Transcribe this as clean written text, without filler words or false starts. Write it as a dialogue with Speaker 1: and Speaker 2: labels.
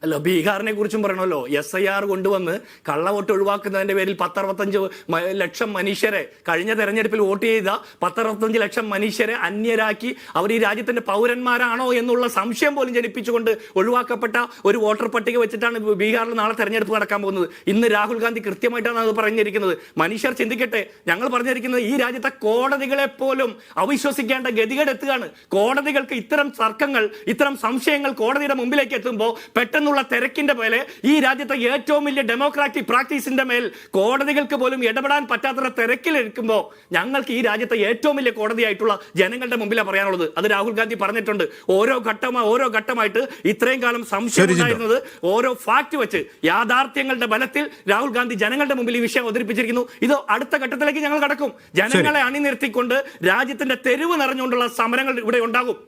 Speaker 1: അല്ല, ബീഹാറിനെ കുറിച്ചും പറയണമല്ലോ. SIR കൊണ്ടുവന്ന് കള്ളവോട്ട് ഒഴിവാക്കുന്നതിന്റെ പേരിൽ 10-65 ലക്ഷം മനുഷ്യരെ കഴിഞ്ഞ തെരഞ്ഞെടുപ്പിൽ വോട്ട് ചെയ്ത 10-65 ലക്ഷം മനുഷ്യരെ അന്യരാക്കി അവർ ഈ രാജ്യത്തിന്റെ പൗരന്മാരാണോ എന്നുള്ള സംശയം പോലും ജനിപ്പിച്ചുകൊണ്ട് ഒഴിവാക്കപ്പെട്ട ഒരു വോട്ടർ പട്ടിക വെച്ചിട്ടാണ് ബീഹാറിൽ നാളെ തെരഞ്ഞെടുപ്പ് നടക്കാൻ പോകുന്നത്. ഇന്ന് രാഹുൽ ഗാന്ധി കൃത്യമായിട്ടാണ് അത് പറഞ്ഞിരിക്കുന്നത്. മനുഷ്യർ ചിന്തിക്കട്ടെ. ഞങ്ങൾ പറഞ്ഞിരിക്കുന്നത് ഈ രാജ്യത്തെ കോടതികളെ പോലും അവിശ്വസിക്കേണ്ട ഗതികേട് എത്തുകയാണ്. കോടതികൾക്ക് ഇത്തരം തർക്കങ്ങൾ, ഇത്തരം സംശയങ്ങൾ കോടതിയുടെ മുമ്പിലേക്ക് എത്തുമ്പോൾ പെട്ടെന്ന് തിരക്കിന്റെ മേലെ ഈ രാജ്യത്തെ ഏറ്റവും വലിയ ഡെമോക്രാറ്റിക് പ്രാക്ടീസിന്റെ മേൽ കോടതികൾക്ക് പോലും ഇടപെടാൻ പറ്റാത്ത തിരക്കിലെടുക്കുമ്പോൾ ഞങ്ങൾക്ക് ഈ രാജ്യത്തെ ഏറ്റവും വലിയ കോടതിയായിട്ടുള്ള ജനങ്ങളുടെ മുമ്പിലാണ് പറയാനുള്ളത്. അത് രാഹുൽ ഗാന്ധി പറഞ്ഞിട്ടുണ്ട്. ഓരോ ഘട്ടമായിട്ട് ഇത്രയും കാലം സംശയം ഉണ്ടായിരുന്നത് ഓരോ ഫാക്ട് വെച്ച് യാഥാർത്ഥ്യങ്ങളുടെ ബലത്തിൽ രാഹുൽ ഗാന്ധി ജനങ്ങളുടെ മുമ്പിൽ ഈ വിഷയം അവതരിപ്പിച്ചിരിക്കുന്നു. ഇത് അടുത്ത ഘട്ടത്തിലേക്ക് ഞങ്ങൾ കടക്കും. ജനങ്ങളെ അണിനിരത്തിക്കൊണ്ട് രാജ്യത്തിന്റെ തെരുവ് നിറഞ്ഞുകൊണ്ടുള്ള സമരങ്ങൾ ഇവിടെ ഉണ്ടാകും.